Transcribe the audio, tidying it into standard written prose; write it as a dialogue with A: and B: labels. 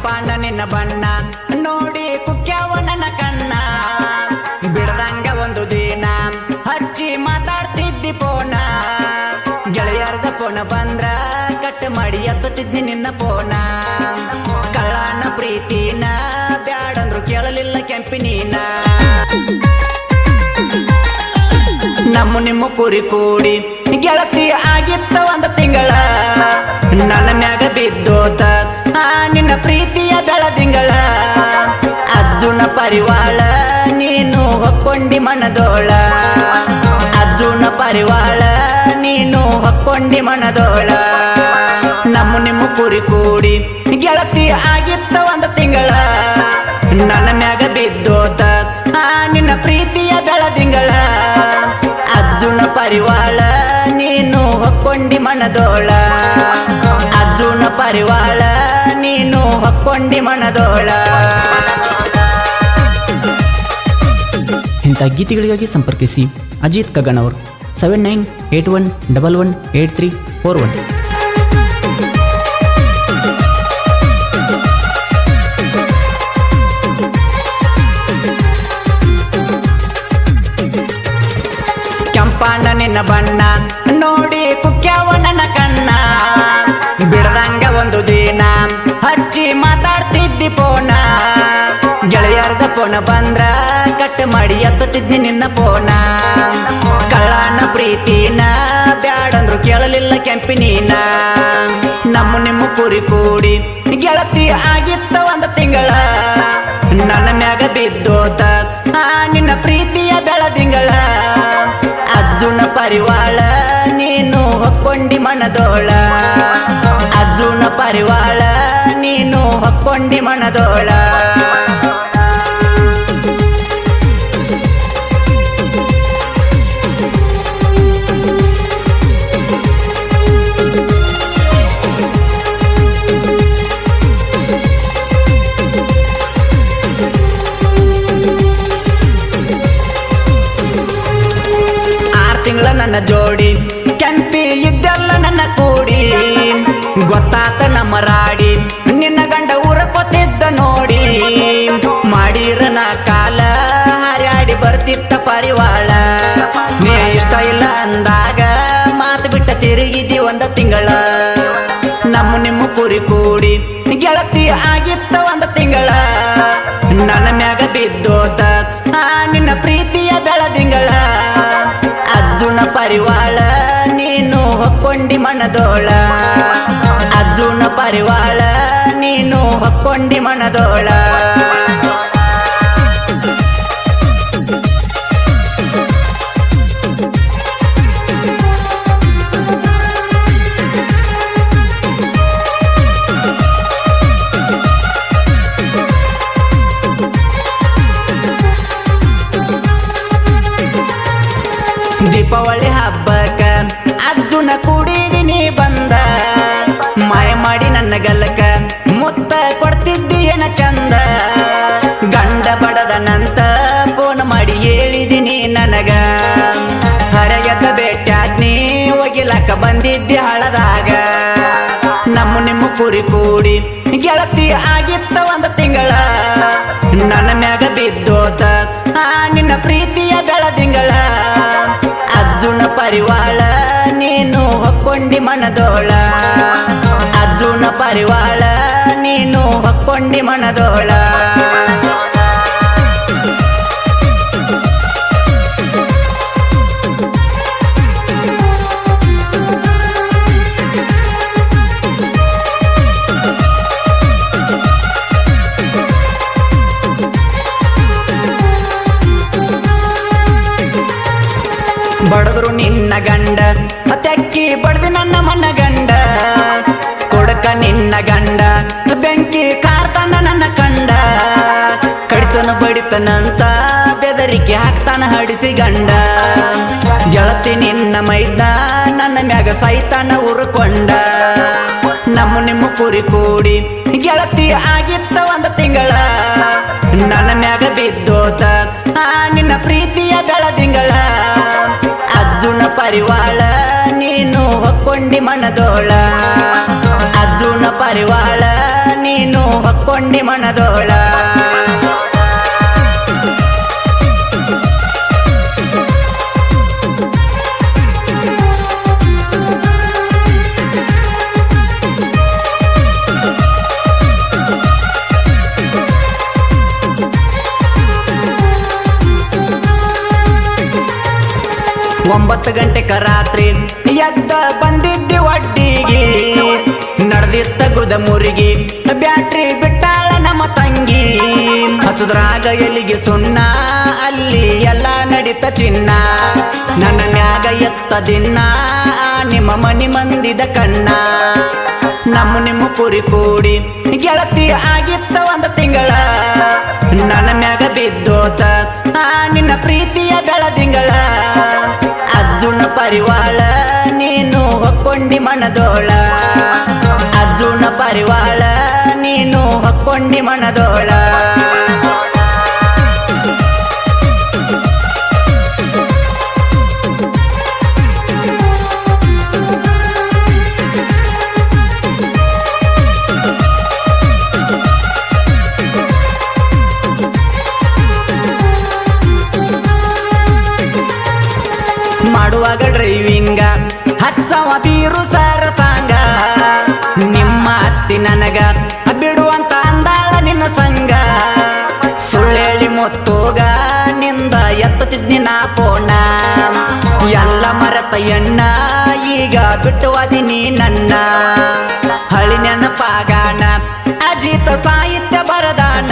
A: ಕೆಂಪಾನ ನಿನ್ನ ಬಣ್ಣ ನೋಡಿ ಕುಕ್ಕ್ಯಾವ ನನ್ನ ಕಣ್ಣ ಬಿಡದಂಗ ಒಂದು ದಿನ ಹಚ್ಚಿ ಮಾತಾಡ್ತಿದ್ದಿ ಪೋನ ಗೆಳೆಯರ್ದ ಪೋನ ಬಂದ್ರ ಕಟ್ ಮಾಡಿ ಎತ್ತತಿದ್ನಿ ನಿನ್ನ ಪೋನ ಕಳ್ಳನ ಪ್ರೀತಿನ ಬ್ಯಾಡಂದ್ರು ಕೇಳಲಿಲ್ಲ ಕೆಂಪಿನೀನ ನಮ್ಮ ನಿಮ್ಮ ಕುರಿ ಕೂಡಿ ಗೆಳತಿ ಆಗಿತ್ತ ಒಂದು ತಿಂಗಳ ನನ್ನ ಮ್ಯಾಗ ಬಿದ್ದೋತ ನಿನ್ನ ಪ್ರೀತಿಯ ಬೆಳದಿಂಗಳ ಅರ್ಜುನ ಪರಿವಾಳ ನೀನು ಹೊಕ್ಕೊಂಡಿ ಮನದೋಳ ಅರ್ಜುನ ಪರಿವಾಳ ನೀನು ಹೊಕ್ಕೊಂಡಿ ಮನದೋಳ ನಮ್ಮ ನಿಮ್ಮ ಕುರಿ ಕೂಡಿ ಗೆಳತಿ ಆಗಿತ್ತ ಒಂದು ತಿಂಗಳ ನನ್ನ ಮ್ಯಾಗ ಬಿದ್ದೋತ ನಿನ್ನ ಪ್ರೀತಿಯ ಬೆಳದಿಂಗಳ ಅರ್ಜುನ ಪರಿವಾಳ ನೀನು ಹೊಕ್ಕೊಂಡಿ ಮನದೋಳ ಅರ್ಜುನ ಪರಿವಾಳ ನೀನು ಹೊಕ್ಕೊಂಡಿ ಮನದೋಳ.
B: ಇಂಥ ಗೀತೆಗಳಿಗಾಗಿ ಸಂಪರ್ಕಿಸಿ ಅಜಿತ್ ಕಗನ್ ಅವರು 7981118341.
A: ಕೆಂಪಾನ ನಿನ್ನ ಬಣ್ಣ ನೋಡಿ ಕುಕ್ಕ್ಯಾವ ನನ್ನ ಕಣ್ಣ ಬಿಡದಂಗ ಒಂದು ದಿನ ಹಚ್ಚಿ ಮಾತಾಡ್ತಿದ್ದಿ ಪೋನ ಗೆಳೆಯರ್ದ ಪೋನ ಬಂದ್ರ ಕಟ್ ಮಾಡಿ ಎತ್ತತಿದ್ನಿ ನಿನ್ನ ಪೋನ ಕಳ್ಳನ ಪ್ರೀತಿನ ಬ್ಯಾಡಂದ್ರು ಕೇಳಲಿಲ್ಲ ಕೆಂಪಿನೀನ ನಮ್ಮ ನಿಮ್ಮ ಕುರಿ ಕೂಡಿ ಗೆಳತಿ ಆಗಿತ್ತ ಒಂದು ತಿಂಗಳ ನನ್ನ ಮ್ಯಾಗ ಬಿದ್ದೋತ ನಿನ್ನ ಪ್ರೀತಿಯ ಬೆಳದಿಂಗಳ ಅರ್ಜುನ ಪರಿವಾಳ ನೀನು ಹೊಕ್ಕೊಂಡಿ ಮನದೋಳ ಅರ್ಜುನ ಪರಿವಾಳ ನೀನು ಹೊಕ್ಕೊಂಡಿ ಮನದೋಳ. ತಿಂಗಳ ನನ್ನ ಜೋಡಿ ಕೆಂಪಿ ಇದ್ದೆಲ್ಲ ನನ್ನ ಕೂಡಿ ಗೊತ್ತಾತ ನಮ್ಮ ರಾಡಿ ನಿನ್ನ ಗಂಡ ಊರಕ್ಕೊತ್ತಿದ್ದ ನೋಡಿ ಮಾಡಿರನ ಕಾಲ ಹಾರ್ಯಾಡಿ ಬರ್ತಿತ್ತ ಪರಿವಾಳ ನೀ ಇಷ್ಟ ಇಲ್ಲ ಅಂದಾಗ ಮಾತು ಬಿಟ್ಟ ತಿರುಗಿದಿ ಒಂದು ತಿಂಗಳ ನಮ್ಮ ನಿಮ್ಮ ಕುರಿ ಕೂಡಿ ಗೆಳತಿ ಆಗಿತ್ತ ಒಂದು ತಿಂಗಳ ನನ್ನ ಮ್ಯಾಗ ಬಿದ್ದೋತ ನಿನ್ನ ಪ್ರೀತಿಯ ಬೆಳದಿಂಗಳ ಅರ್ಜುನ ಪರಿವಾಳ ನೀನು ಹೊಕ್ಕೊಂಡಿ ಮನದೋಳ ಅರ್ಜುನ ಪರಿವಾಳ ನೀನು ಹೊಕ್ಕೊಂಡಿ ಮನದೋಳ. ದೀಪಾವಳಿ ಹಬ್ಬಕ್ಕ ಅರ್ಜುನ ಕೂಡಿದಿನಿ ಬಂದ ಮಾಯ ಮಾಡಿ ನನ್ನ ಗಲ್ಲಕ ಮುತ್ತ ಕೊಡ್ತಿದ್ದಿ ಏನ ಚಂದ ಗಂಡ ಬಡದ ನಂತ ಫೋನ್ ಮಾಡಿ ಹೇಳಿದಿನಿ ನನಗ ಹರಗದ ಭೇಟ್ಯಾದ್ನಿ ಒಗಿಲಕ್ಕ ಬಂದಿದ್ದಿ ಹಳದಾಗ ನಮ್ಮ ನಿಮ್ಮ ಕುರಿ ಕೂಡಿ ಗೆಳತಿ ಆಗಿತ್ತ ಒಂದು ತಿಂಗಳ ನನ್ನ ಮ್ಯಾಗ ಬಿದ್ದೋತ ನಿನ್ನ ಪ್ರೀತಿಯ ಬೆಳದಿಂಗಳ ಅರ್ಜುನ ಪರಿವಾಳ ನೀನು ಹೊಕ್ಕೊಂಡಿ ಮನದೋಳ ಅರ್ಜುನ ಪರಿವಾಳ ನೀನು ಹೊಕ್ಕೊಂಡಿ ಮನದೋಳ. ಬಡದ್ರು ನಿನ್ನ ಗಂಡ ತೆಕ್ಕಿ ಬಡ್ದು ನನ್ನ ಮನ ಗಂಡ ಕೊಡಕ ನಿನ್ನ ಗಂಡ ಬೆಂಕಿ ಕಾರ್ತಾನ ನನ್ನ ಕಂಡ ಕಡಿತನ ಬಡಿತನಂತ ಬೆದರಿಕೆ ಹಾಕ್ತಾನ ಹಡಿಸಿ ಗಂಡ ಗೆಳತಿ ನಿನ್ನ ಮೈದ ನನ್ನ ಮ್ಯಾಗ ಸೈತಾನ ಉರ್ಕೊಂಡ ನಮ್ಮ ನಿಮ್ಮ ಕುರಿ ಕೂಡಿ ಗೆಳತಿ ಆಗಿತ್ತ ಒಂದು ತಿಂಗಳ ನನ್ನ ಮ್ಯಾಗ ಬಿದ್ದೋತ ನಿನ್ನ ಪ್ರೀತಿಯ ಬೆಳದಿಂಗಳ ಅರ್ಜುನ ಪರಿವಾಳ ನೀನು ಹೊಕ್ಕೊಂಡಿ ಮನದೋಳ ಅರ್ಜುನ ಪರಿವಾಳ ನೀನು ಹೊಕ್ಕೊಂಡಿ ಮನದೋಳ ಒಂಬತ್ತು ಗಂಟೆಕ ರಾತ್ರಿ ಎದ್ದ ಬಂದಿದ್ದಿ ಒಡ್ಡಿಗೆ ನಡೆದಿತ್ತ ಗುದ ಮುರಿಗಿ ಬ್ಯಾಟ್ರಿ ಬಿಟ್ಟಾಳ ನಮ್ಮ ತಂಗಿ ಹಚ್ಚುದ್ರಾಗ ಎಲಿಗೆ ಸುಣ್ಣ ಅಲ್ಲಿ ಎಲ್ಲ ನಡಿತ ಚಿನ್ನ ನನ್ನ ಮ್ಯಾಗ ಎತ್ತ ದಿನ ನಿಮ್ಮ ಮನಿ ಮಂದಿದ ಕಣ್ಣ ನಿಮ್ಮ ಕುರಿ ಕೂಡಿ ಗೆಳತಿ ಆಗಿತ್ತ ಒಂದು ತಿಂಗಳ ನನ್ನ ಮ್ಯಾಗ ಬಿದ್ದೋತ ನಿನ್ನ ಪ್ರೀತಿಯ ಬೆಳದಿಂಗಳ ಅರ್ಜುನ ಪರಿವಾಳ ನೀನು ಹೊಕ್ಕೊಂಡಿ ಮನದೋಳ ಅರ್ಜುನ ಪರಿವಾಳ ನೀನು ಹೊಕ್ಕೊಂಡಿ ಮನದೋಳ ಮಾಡುವಾಗ ಡ್ರೈವಿಂಗ ಹಚ್ಚವ ಬೀರು ಸರಸಾಂಗ ನಿಮ್ಮ ಅತ್ತಿ ನನಗ ಬಿಡುವಂತ ಅಂದಾಳ ನಿನ್ನ ಸಂಗ ಸುಳ್ಳೇಳಿ ಮೊತ್ತೋಗ ನಿಂದ ಎತ್ತತಿದ್ನಿ ನಾ ಪೋಣ ಎಲ್ಲ ಮರೆತ ಎಣ್ಣ ಈಗ ಬಿಟ್ಟುವದಿನಿ ನನ್ನ ಹಳಿ ನೆನಪಾಗಾಣ ಅಜಿತ ಸಾಹಿತ್ಯ ಬರದಾನ